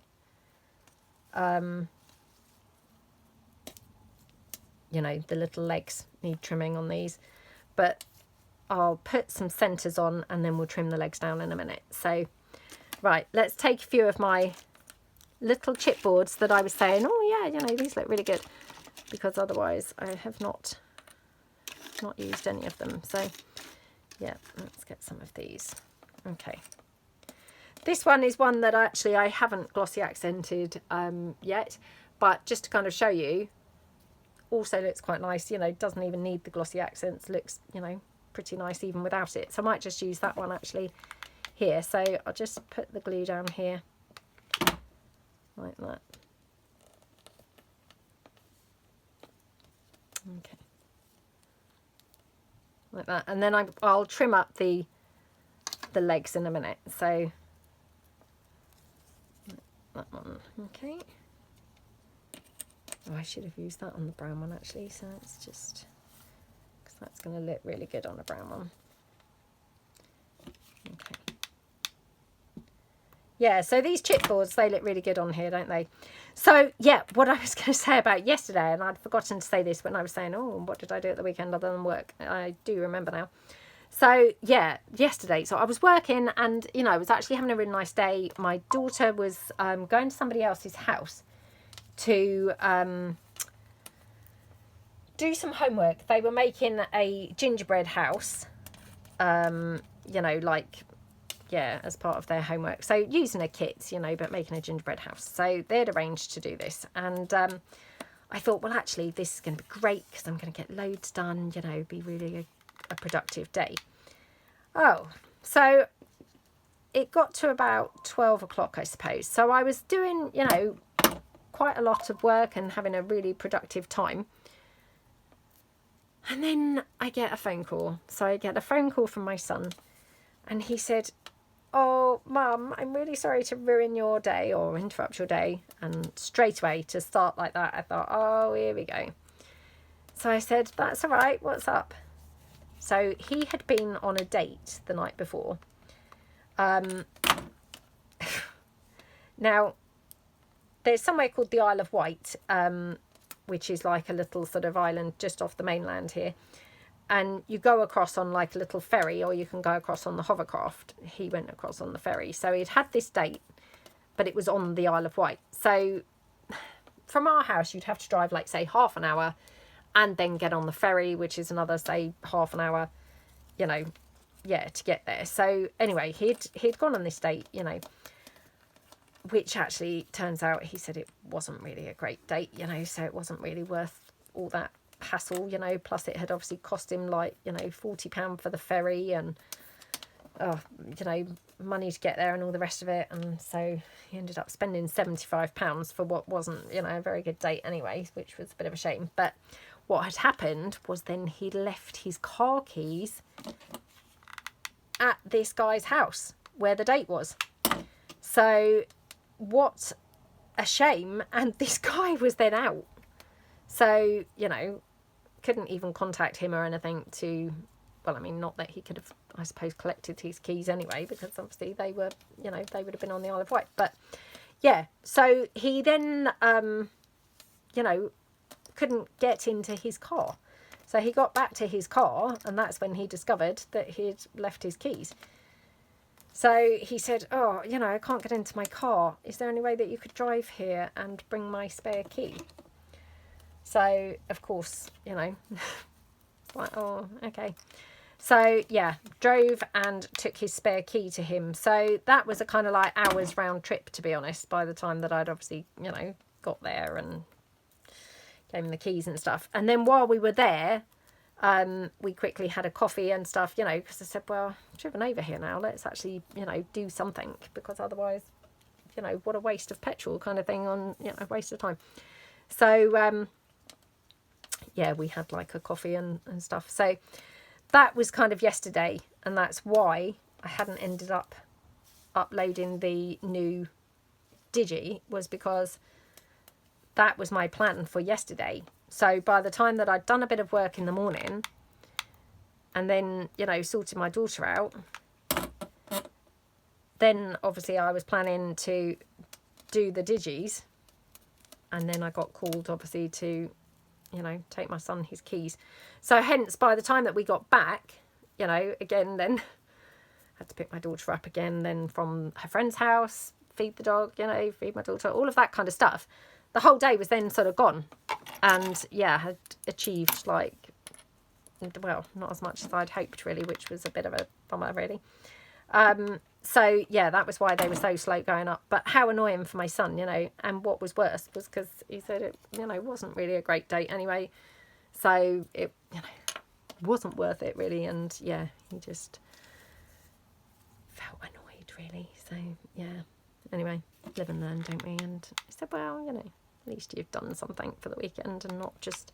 you know, the little legs need trimming on these, but I'll put some centers on and then we'll trim the legs down in a minute. So, right, let's take a few of my little chipboards that I was saying, oh yeah, you know, these look really good, because otherwise I have not used any of them. So, yeah, let's get some of these. Okay. This one is one that actually I haven't glossy accented yet, but just to kind of show you, also looks quite nice, you know, doesn't even need the glossy accents, looks, you know, pretty nice even without it. So I might just use that one actually here. So I'll just put the glue down here like that. Okay, like that, and then I'll trim up the legs in a minute. So that one, okay. Oh, I should have used that on the brown one actually. So it's just, that's going to look really good on a brown one. Okay. Yeah, so these chipboards, they look really good on here, don't they? So, yeah, what I was going to say about yesterday, and I'd forgotten to say this when I was saying, oh, what did I do at the weekend other than work? I do remember now. So, yeah, yesterday, so I was working and, you know, I was actually having a really nice day. My daughter was going to somebody else's house to do some homework. They were making a gingerbread house, you know, like, yeah, as part of their homework. So using a kit, you know, but making a gingerbread house. So they'd arranged to do this. And I thought, well, actually, this is going to be great because I'm going to get loads done, you know, be really a productive day. Oh, so it got to about 12 o'clock, I suppose. So I was doing, you know, quite a lot of work and having a really productive time. And then I get a phone call. So I get a phone call from my son. And he said, oh, Mum, I'm really sorry to ruin your day or interrupt your day. And straight away, to start like that, I thought, oh, here we go. So I said, that's all right. What's up? So he had been on a date the night before. Now, there's somewhere called the Isle of Wight, which is like a little sort of island just off the mainland here. And you go across on like a little ferry, or you can go across on the hovercraft. He went across on the ferry. So he'd had this date, but it was on the Isle of Wight. So from our house, you'd have to drive, like, say, half an hour and then get on the ferry, which is another, say, half an hour, you know, yeah, to get there. So anyway, he'd gone on this date, you know, which actually turns out, he said it wasn't really a great date, you know, so it wasn't really worth all that hassle, you know, plus it had obviously cost him, like, you know, £40 for the ferry and you know, money to get there and all the rest of it. And so he ended up spending £75 for what wasn't, you know, a very good date anyway, which was a bit of a shame. But what had happened was then he left his car keys at this guy's house where the date was. So what a shame. And this guy was then out, so, you know, couldn't even contact him or anything to, well, I mean, not that he could have, I suppose, collected his keys anyway, because obviously they were, you know, they would have been on the Isle of Wight. But yeah, so he then, you know, couldn't get into his car. So he got back to his car, and that's when he discovered that he'd left his keys. So he said, oh, you know, I can't get into my car. Is there any way that you could drive here and bring my spare key? So, of course, you know, like, oh, okay. So, yeah, drove and took his spare key to him. So that was a kind of like hours round trip, to be honest, by the time that I'd obviously, you know, got there and gave him the keys and stuff. And then while we were there, we quickly had a coffee and stuff, you know, because I said, well, I've driven over here now. Let's actually, you know, do something, because otherwise, you know, what a waste of petrol kind of thing, on, you know, a waste of time. So, yeah, we had like a coffee and stuff. So that was kind of yesterday, and that's why I hadn't ended up uploading the new digi, was because that was my plan for yesterday. So by the time that I'd done a bit of work in the morning and then, you know, sorted my daughter out, then obviously I was planning to do the digis, and then I got called obviously to, you know, take my son his keys. So hence, by the time that we got back, you know, again, then had to pick my daughter up again, then from her friend's house, feed the dog, you know, feed my daughter, all of that kind of stuff. The whole day was then sort of gone. And yeah, had achieved, like, well, not as much as I'd hoped really, which was a bit of a bummer really. So yeah, that was why they were so slow going up. But how annoying for my son, you know. And what was worse was because he said it, you know, wasn't really a great date anyway. So it, you know, wasn't worth it really. And yeah, he just felt annoyed really. So yeah, anyway, live and learn, don't we? And I said, well, you know, at least you've done something for the weekend and not just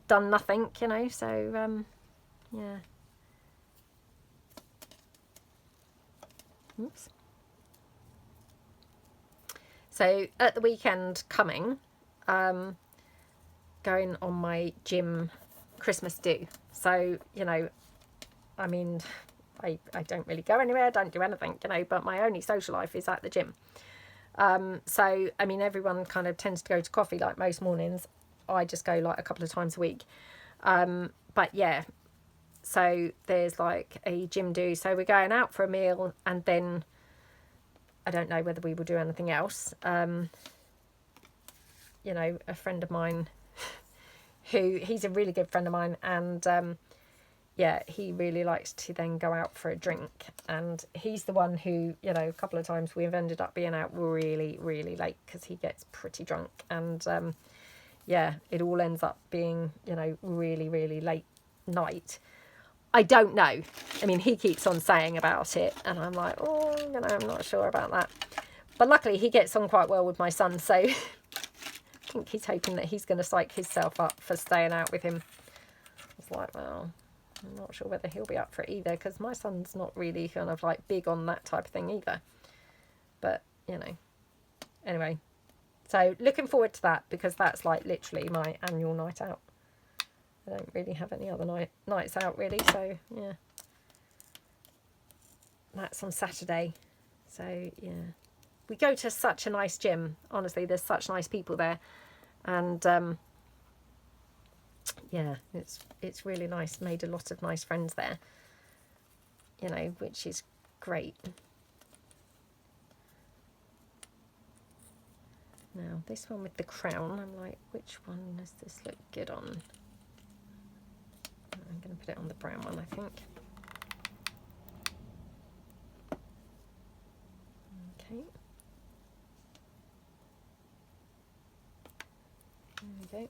done nothing, you know. So yeah. Oops. So at the weekend coming, going on my gym Christmas do. So, you know, I mean, I don't really go anywhere, I don't do anything, you know, but my only social life is at the gym. So, I mean, everyone kind of tends to go to coffee like most mornings. I just go like a couple of times a week. But yeah, so there's like a gym do. So we're going out for a meal, and then I don't know whether we will do anything else. You know, a friend of mine he's a really good friend of mine, and yeah, he really likes to then go out for a drink, and he's the one who, you know, a couple of times we've ended up being out really, really late because he gets pretty drunk, and yeah, it all ends up being, you know, really, really late night. I don't know. I mean, he keeps on saying about it, and I'm like, oh, you know, I'm not sure about that. But luckily, he gets on quite well with my son, so I think he's hoping that he's going to psych himself up for staying out with him. It's like, well, I'm not sure whether he'll be up for it either, because my son's not really kind of like big on that type of thing either. But, you know, anyway. So looking forward to that, because that's like literally my annual night out. I don't really have any other nights out really, so yeah. That's on Saturday. So yeah, we go to such a nice gym. Honestly, there's such nice people there, and yeah, it's really nice. Made a lot of nice friends there, you know, which is great. Now this one with the crown, I'm like, which one does this look good on? I'm going to put it on the brown one, I think. Okay. There we go.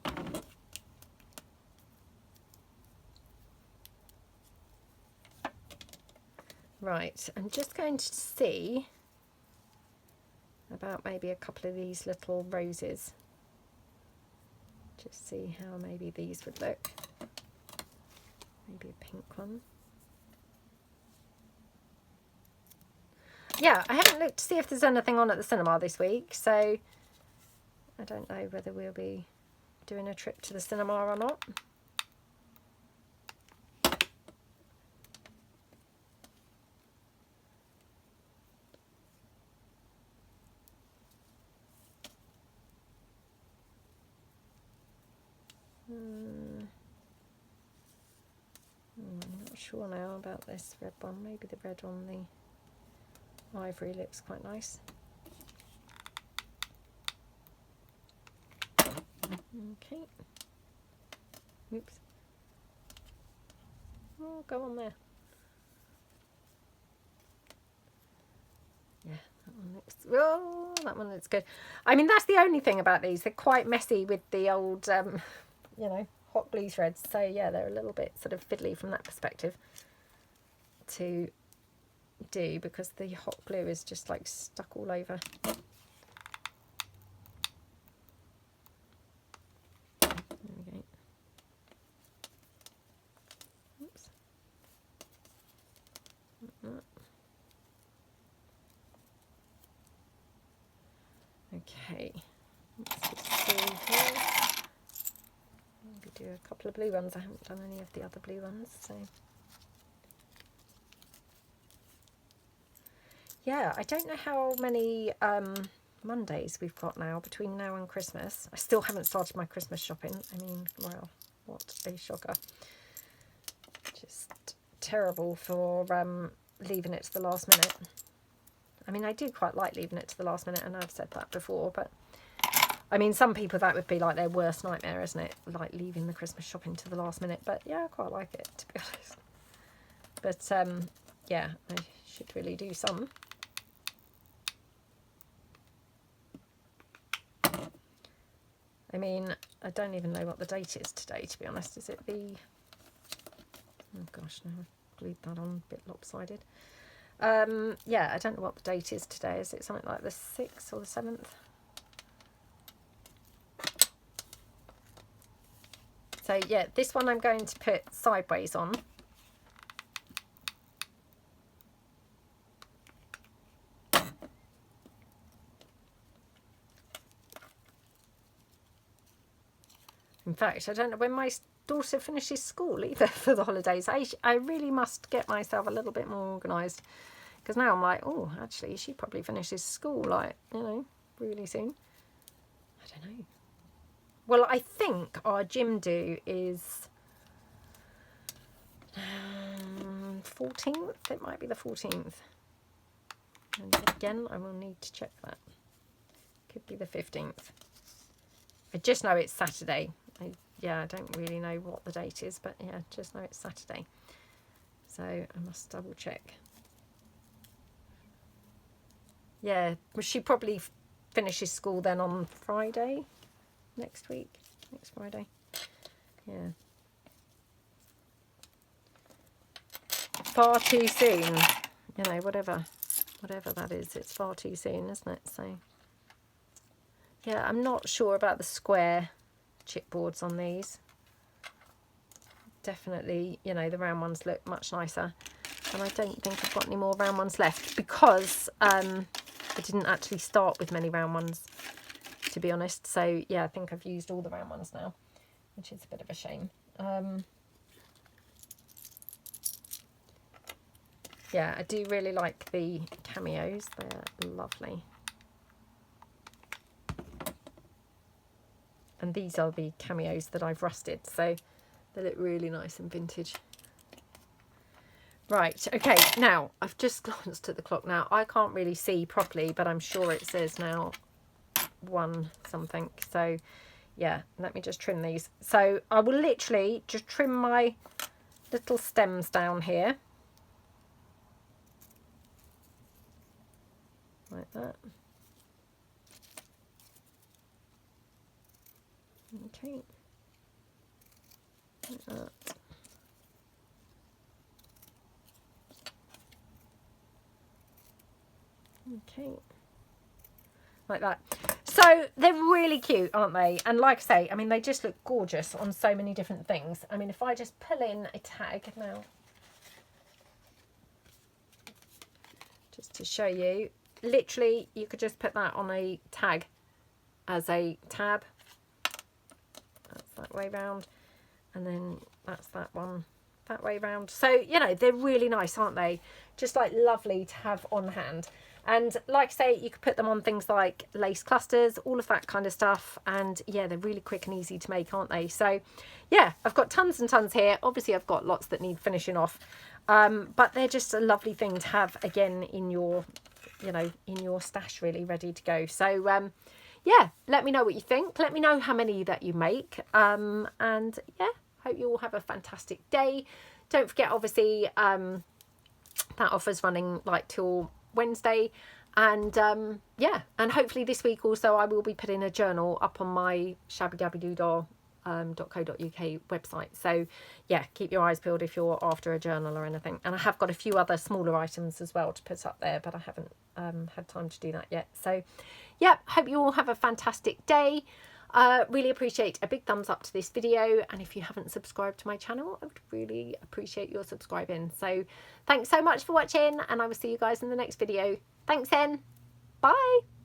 Right, I'm just going to see about maybe a couple of these little roses. Just see how maybe these would look. Maybe a pink one. Yeah, I haven't looked to see if there's anything on at the cinema this week, so I don't know whether we'll be doing a trip to the cinema or not. I'm not sure now about this red one. Maybe the red on the ivory looks quite nice. Okay. Oops. Oh, go on there. Yeah, that one looks. Oh, that one looks good. I mean, that's the only thing about these. They're quite messy with the old, you know, hot glue threads. So yeah, they're a little bit sort of fiddly from that perspective to do, because the hot glue is just like stuck all over. There we go. Oops. Okay. Let's just see here. Maybe do a couple of blue ones. I haven't done any of the other blue ones, so. Yeah, I don't know how many Mondays we've got now between now and Christmas. I still haven't started my Christmas shopping. I mean, well, what a shocker. Just terrible for leaving it to the last minute. I mean, I do quite like leaving it to the last minute, and I've said that before, but I mean, some people that would be like their worst nightmare, isn't it? Like leaving the Christmas shopping to the last minute. But yeah, I quite like it, to be honest. But yeah, I should really do some. I mean, I don't even know what the date is today, to be honest. Is it the... Oh gosh, no, I've glued that on a bit lopsided. Yeah, I don't know what the date is today. Is it something like the 6th or the 7th? So yeah, this one I'm going to put sideways on. In fact, I don't know when my daughter finishes school either for the holidays. I really must get myself a little bit more organised, because now I'm like, oh, actually, she probably finishes school, like, you know, really soon. I don't know. Well, I think our gym due is 14th. It might be the 14th. And again, I will need to check that. Could be the 15th. I just know it's Saturday. I don't really know what the date is, but yeah, just know it's Saturday. So I must double check. Yeah, she probably finishes school then on Friday next week. Next Friday. Yeah. Far too soon. You know, whatever that is, it's far too soon, isn't it? So yeah, I'm not sure about the square chipboards on these. Definitely, you know, the round ones look much nicer, and I don't think I've got any more round ones left, because I didn't actually start with many round ones, to be honest. So yeah, I think I've used all the round ones now, which is a bit of a shame. Yeah, I do really like the cameos. They're lovely. And these are the cameos that I've rusted, so they look really nice and vintage. Right, okay, now I've just glanced at the clock now. I can't really see properly, but I'm sure it says now 1 something. So yeah, let me just trim these. So I will literally just trim my little stems down here. Like that. Okay. Like that. Okay, like that. So they're really cute, aren't they? And like I say, I mean, they just look gorgeous on so many different things. I mean, if I just pull in a tag now, just to show you, literally you could just put that on a tag as a tab. That's that way round, and then that's that one that way round. So, you know, they're really nice, aren't they? Just like lovely to have on hand. And like I say, you could put them on things like lace clusters, all of that kind of stuff. And yeah, they're really quick and easy to make, aren't they? So yeah, I've got tons and tons here. Obviously, I've got lots that need finishing off. But they're just a lovely thing to have, again, in your, you know, in your stash, really ready to go. So yeah, let me know what you think. Let me know how many that you make. And yeah, hope you all have a fantastic day. Don't forget, obviously, that offer's running like till Wednesday, and yeah, and hopefully this week also I will be putting a journal up on my Shabbydabbydoodah .co.uk website. So yeah, keep your eyes peeled if you're after a journal or anything. And I have got a few other smaller items as well to put up there, but I haven't had time to do that yet. So yeah, hope you all have a fantastic day. Really appreciate a big thumbs up to this video, and if you haven't subscribed to my channel, I would really appreciate your subscribing. So thanks so much for watching, and I will see you guys in the next video. Thanks then, bye.